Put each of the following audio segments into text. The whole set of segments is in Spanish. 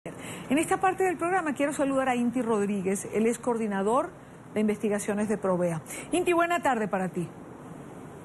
En esta parte del programa quiero saludar a Inti Rodríguez, él es coordinador de investigaciones de Provea. Inti, buena tarde para ti.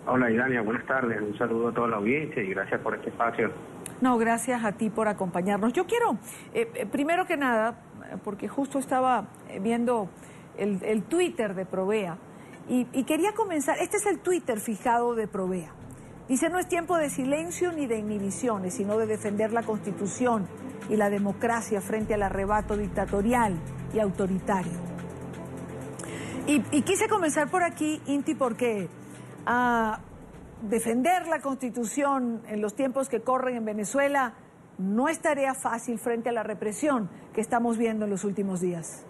Hola Idania, buenas tardes, un saludo a toda la audiencia y gracias por este espacio. No, gracias a ti por acompañarnos. Yo quiero, primero que nada, porque justo estaba viendo el Twitter de Provea y quería comenzar, este es el Twitter fijado de Provea. Dice, no es tiempo de silencio ni de inhibiciones, sino de defender la Constitución y la democracia frente al arrebato dictatorial y autoritario. Y quise comenzar por aquí, Inti, porque defender la Constitución en los tiempos que corren en Venezuela no es tarea fácil frente a la represión que estamos viendo en los últimos días.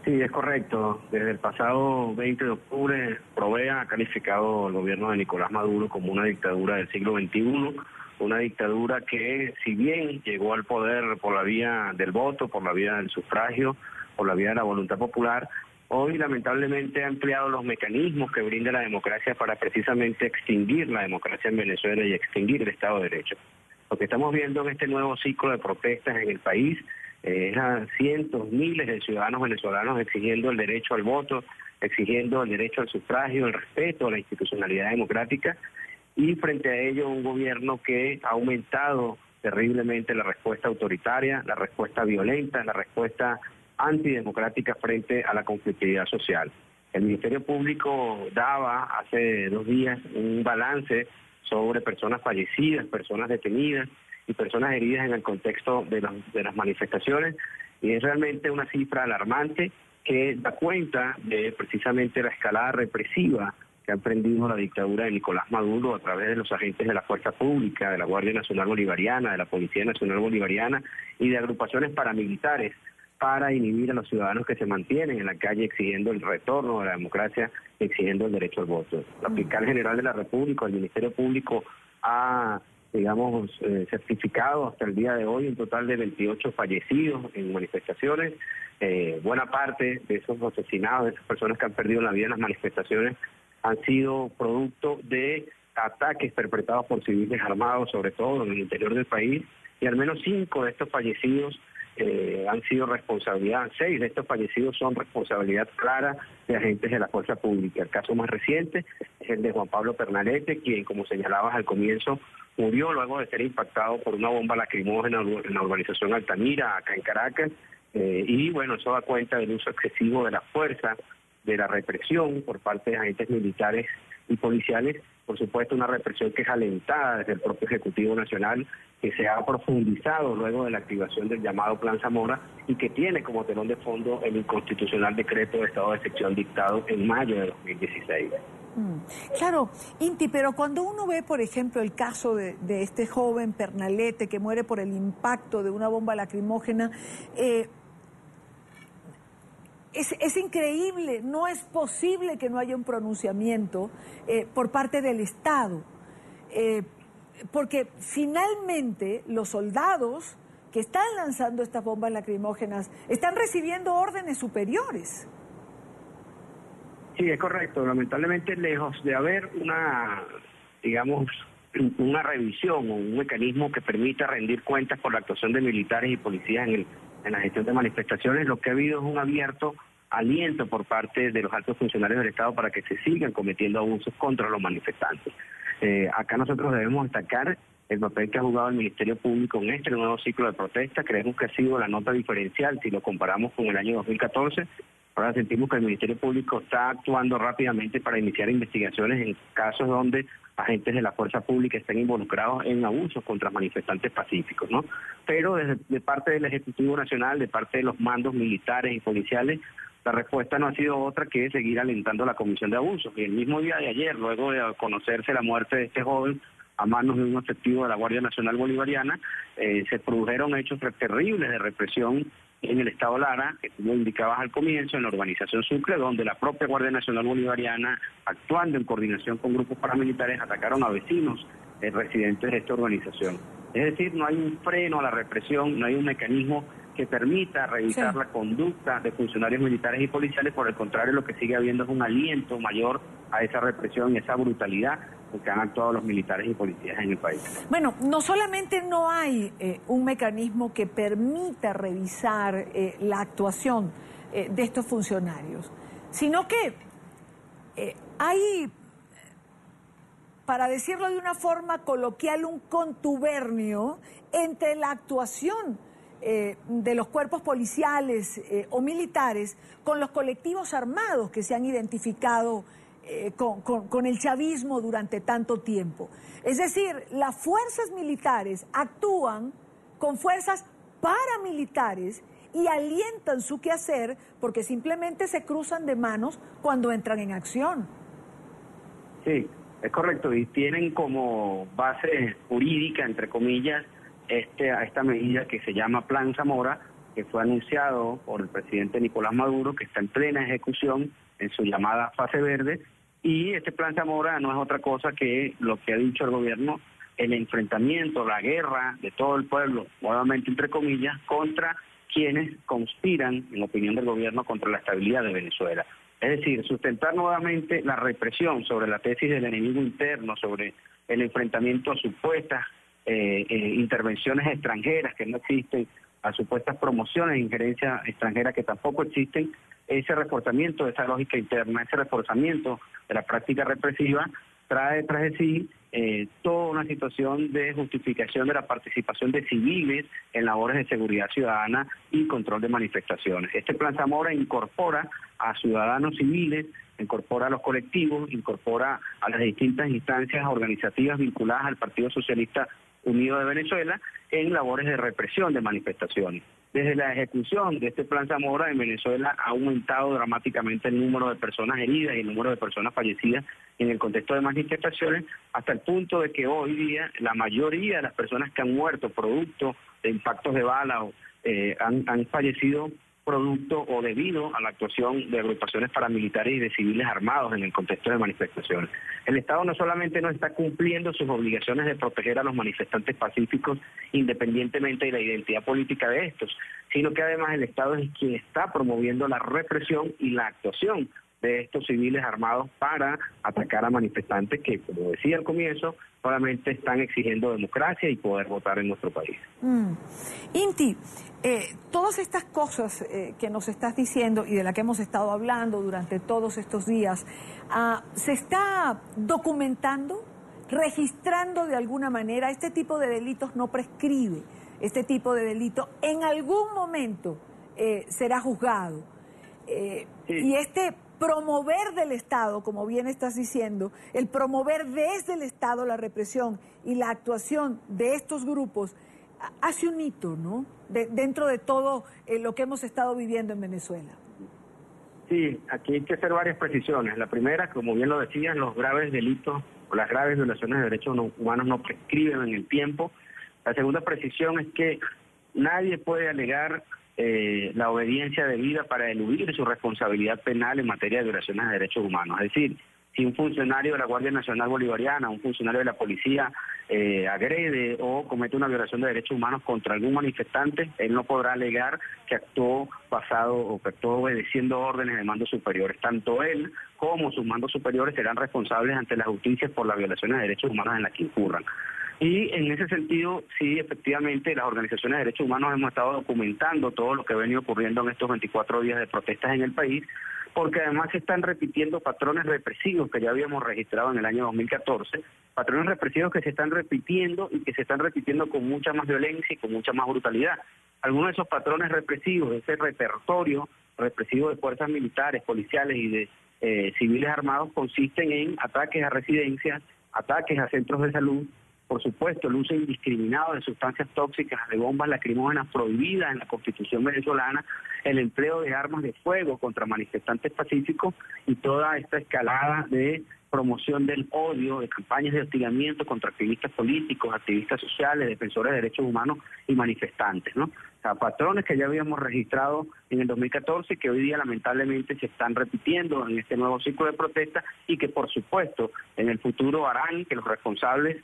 Sí, es correcto. Desde el pasado 20 de octubre, Provea ha calificado al gobierno de Nicolás Maduro como una dictadura del siglo XXI, una dictadura que, si bien llegó al poder por la vía del voto, por la vía del sufragio, por la vía de la voluntad popular, hoy lamentablemente ha empleado los mecanismos que brinda la democracia para precisamente extinguir la democracia en Venezuela y extinguir el Estado de Derecho. Lo que estamos viendo en este nuevo ciclo de protestas en el país es a cientos, miles de ciudadanos venezolanos exigiendo el derecho al voto, exigiendo el derecho al sufragio, el respeto a la institucionalidad democrática, y frente a ello un gobierno que ha aumentado terriblemente la respuesta autoritaria, la respuesta violenta, la respuesta antidemocrática frente a la conflictividad social. El Ministerio Público daba hace 2 días un balance sobre personas fallecidas, personas detenidas y personas heridas en el contexto de las manifestaciones, y es realmente una cifra alarmante que da cuenta de precisamente la escalada represiva que ha emprendido la dictadura de Nicolás Maduro a través de los agentes de la Fuerza Pública, de la Guardia Nacional Bolivariana, de la Policía Nacional Bolivariana y de agrupaciones paramilitares para inhibir a los ciudadanos que se mantienen en la calle exigiendo el retorno de la democracia, exigiendo el derecho al voto. La Fiscal General de la República, el Ministerio Público ha certificado hasta el día de hoy un total de 28 fallecidos en manifestaciones. Buena parte de esos asesinados, de esas personas que han perdido la vida en las manifestaciones, han sido producto de ataques perpetrados por civiles armados, sobre todo en el interior del país, y al menos 5 de estos fallecidos han sido responsabilidad, 6 de estos fallecidos son responsabilidad clara de agentes de la Fuerza Pública. El caso más reciente es el de Juan Pablo Pernalete, quien, como señalabas al comienzo, murió luego de ser impactado por una bomba lacrimógena en la urbanización Altamira, acá en Caracas, y bueno, eso da cuenta del uso excesivo de la fuerza, de la represión por parte de agentes militares y policiales, por supuesto una represión que es alentada desde el propio Ejecutivo Nacional, que se ha profundizado luego de la activación del llamado Plan Zamora y que tiene como telón de fondo el inconstitucional decreto de estado de excepción dictado en mayo de 2016. Claro, Inti, pero cuando uno ve, por ejemplo, el caso de este joven Pernalete que muere por el impacto de una bomba lacrimógena, es increíble, no es posible que no haya un pronunciamiento por parte del Estado, porque finalmente los soldados que están lanzando estas bombas lacrimógenas están recibiendo órdenes superiores. Sí, es correcto. Lamentablemente, lejos de haber una revisión o un mecanismo que permita rendir cuentas por la actuación de militares y policías en la gestión de manifestaciones, lo que ha habido es un abierto aliento por parte de los altos funcionarios del Estado para que se sigan cometiendo abusos contra los manifestantes. Acá nosotros debemos destacar el papel que ha jugado el Ministerio Público en este nuevo ciclo de protesta. Creemos que ha sido la nota diferencial si lo comparamos con el año 2014. Ahora sentimos que el Ministerio Público está actuando rápidamente para iniciar investigaciones en casos donde agentes de la fuerza pública estén involucrados en abusos contra manifestantes pacíficos, ¿no? Pero de parte del Ejecutivo Nacional, de parte de los mandos militares y policiales, la respuesta no ha sido otra que seguir alentando la comisión de abusos. Y el mismo día de ayer, luego de conocerse la muerte de este joven a manos de un efectivo de la Guardia Nacional Bolivariana, se produjeron hechos terribles de represión en el estado Lara, que tú lo indicabas al comienzo, en la urbanización Sucre, donde la propia Guardia Nacional Bolivariana, actuando en coordinación con grupos paramilitares, atacaron a vecinos residentes de esta urbanización. Es decir, no hay un freno a la represión, no hay un mecanismo que permita revisar Sí. la conducta de funcionarios militares y policiales. Por el contrario, lo que sigue habiendo es un aliento mayor a esa represión y esa brutalidad con que han actuado los militares y policías en el país. Bueno, no solamente no hay un mecanismo que permita revisar la actuación de estos funcionarios, sino que hay, para decirlo de una forma coloquial, un contubernio entre la actuación de los cuerpos policiales o militares con los colectivos armados que se han identificado con el chavismo durante tanto tiempo. Es decir, las fuerzas militares actúan con fuerzas paramilitares y alientan su quehacer porque simplemente se cruzan de manos cuando entran en acción. Sí, es correcto, y tienen como base jurídica, entre comillas, esta medida que se llama Plan Zamora, que fue anunciado por el presidente Nicolás Maduro, que está en plena ejecución en su llamada fase verde, y este Plan Zamora no es otra cosa que lo que ha dicho el gobierno, el enfrentamiento, la guerra de todo el pueblo, nuevamente entre comillas, contra quienes conspiran, en opinión del gobierno, contra la estabilidad de Venezuela. Es decir, sustentar nuevamente la represión sobre la tesis del enemigo interno, sobre el enfrentamiento a supuestas intervenciones extranjeras que no existen, a supuestas promociones de injerencia extranjera que tampoco existen. Ese reforzamiento de esa lógica interna, ese reforzamiento de la práctica represiva trae tras de sí toda una situación de justificación de la participación de civiles en labores de seguridad ciudadana y control de manifestaciones. Este Plan Zamora incorpora a ciudadanos civiles, incorpora a los colectivos, incorpora a las distintas instancias organizativas vinculadas al Partido Socialista Unido de Venezuela en labores de represión de manifestaciones. Desde la ejecución de este Plan Zamora en Venezuela ha aumentado dramáticamente el número de personas heridas y el número de personas fallecidas en el contexto de manifestaciones, hasta el punto de que hoy día la mayoría de las personas que han muerto producto de impactos de bala han fallecido producto o debido a la actuación de agrupaciones paramilitares y de civiles armados en el contexto de manifestaciones. El Estado no solamente no está cumpliendo sus obligaciones de proteger a los manifestantes pacíficos independientemente de la identidad política de estos, sino que además el Estado es quien está promoviendo la represión y la actuación de estos civiles armados para atacar a manifestantes que, como decía al comienzo, solamente están exigiendo democracia y poder votar en nuestro país. Inti, todas estas cosas que nos estás diciendo y de las que hemos estado hablando durante todos estos días, ¿se está documentando, registrando de alguna manera? Este tipo de delitos no prescribe, este tipo de delito en algún momento será juzgado. Sí. Y este promover del Estado, como bien estás diciendo, el promover desde el Estado la represión y la actuación de estos grupos, hace un hito, ¿no? Dentro de todo lo que hemos estado viviendo en Venezuela. Sí, aquí hay que hacer varias precisiones. La primera, como bien lo decían, los graves delitos o las graves violaciones de derechos humanos no prescriben en el tiempo. La segunda precisión es que nadie puede alegar la obediencia debida para eludir su responsabilidad penal en materia de violaciones de derechos humanos. Es decir, si un funcionario de la Guardia Nacional Bolivariana, un funcionario de la policía agrede o comete una violación de derechos humanos contra algún manifestante, él no podrá alegar que actuó basado o que actuó obedeciendo órdenes de mandos superiores. Tanto él como sus mandos superiores serán responsables ante la justicia por las violaciones de derechos humanos en las que incurran. Y en ese sentido, sí, efectivamente, las organizaciones de derechos humanos hemos estado documentando todo lo que ha venido ocurriendo en estos 24 días de protestas en el país, porque además se están repitiendo patrones represivos que ya habíamos registrado en el año 2014, patrones represivos que se están repitiendo y que se están repitiendo con mucha más violencia y con mucha más brutalidad. Algunos de esos patrones represivos, ese repertorio represivo de fuerzas militares, policiales y de civiles armados consisten en ataques a residencias, ataques a centros de salud, por supuesto, el uso indiscriminado de sustancias tóxicas, de bombas lacrimógenas prohibidas en la Constitución venezolana, el empleo de armas de fuego contra manifestantes pacíficos y toda esta escalada de promoción del odio, de campañas de hostigamiento contra activistas políticos, activistas sociales, defensores de derechos humanos y manifestantes, ¿no? O sea, patrones que ya habíamos registrado en el 2014 y que hoy día lamentablemente se están repitiendo en este nuevo ciclo de protesta y que por supuesto en el futuro harán que los responsables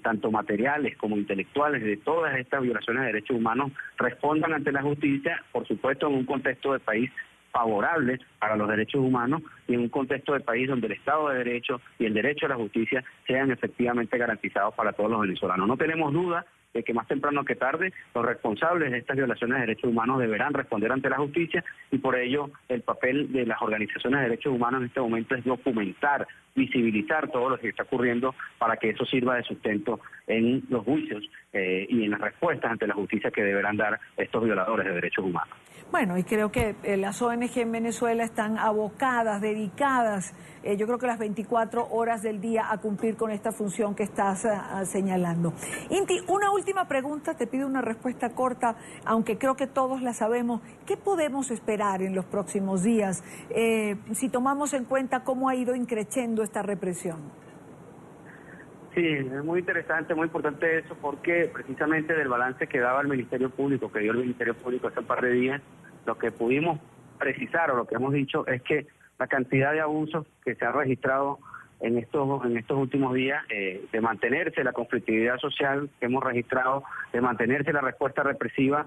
tanto materiales como intelectuales, de todas estas violaciones de derechos humanos, respondan ante la justicia, por supuesto en un contexto de país favorable para los derechos humanos y en un contexto de país donde el Estado de Derecho y el derecho a la justicia sean efectivamente garantizados para todos los venezolanos. No tenemos duda de que más temprano que tarde los responsables de estas violaciones de derechos humanos deberán responder ante la justicia, y por ello el papel de las organizaciones de derechos humanos en este momento es documentar, visibilizar todo lo que está ocurriendo para que eso sirva de sustento en los juicios y en las respuestas ante la justicia que deberán dar estos violadores de derechos humanos. Bueno, y creo que las ONG en Venezuela están abocadas, dedicadas, yo creo que las 24 horas del día a cumplir con esta función que estás señalando. Inti, una última pregunta, te pido una respuesta corta, aunque creo que todos la sabemos. ¿Qué podemos esperar en los próximos días si tomamos en cuenta cómo ha ido increciendo esta represión? Sí, es muy interesante, muy importante eso, porque precisamente del balance que daba el Ministerio Público, que dio el Ministerio Público hace un par de días, lo que pudimos precisar o lo que hemos dicho es que la cantidad de abusos que se ha registrado en estos últimos días, de mantenerse la conflictividad social que hemos registrado, de mantenerse la respuesta represiva,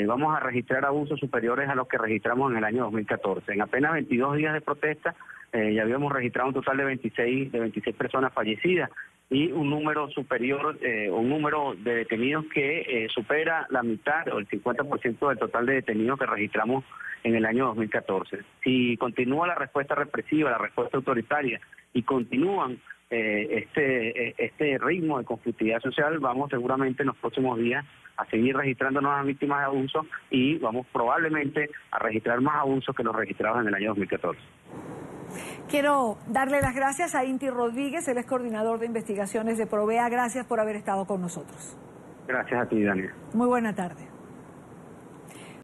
vamos a registrar abusos superiores a los que registramos en el año 2014. En apenas 22 días de protesta ya habíamos registrado un total de 26 personas fallecidas y un número superior, un número de detenidos que supera la mitad o el 50% del total de detenidos que registramos en el año 2014. Si continúa la respuesta represiva, la respuesta autoritaria y continúan este ritmo de conflictividad social, vamos seguramente en los próximos días a seguir registrando nuevas víctimas de abuso y vamos probablemente a registrar más abusos que los registrados en el año 2014. Quiero darle las gracias a Inti Rodríguez, él es coordinador de investigaciones de Provea. Gracias por haber estado con nosotros. Gracias a ti, Daniel. Muy buena tarde.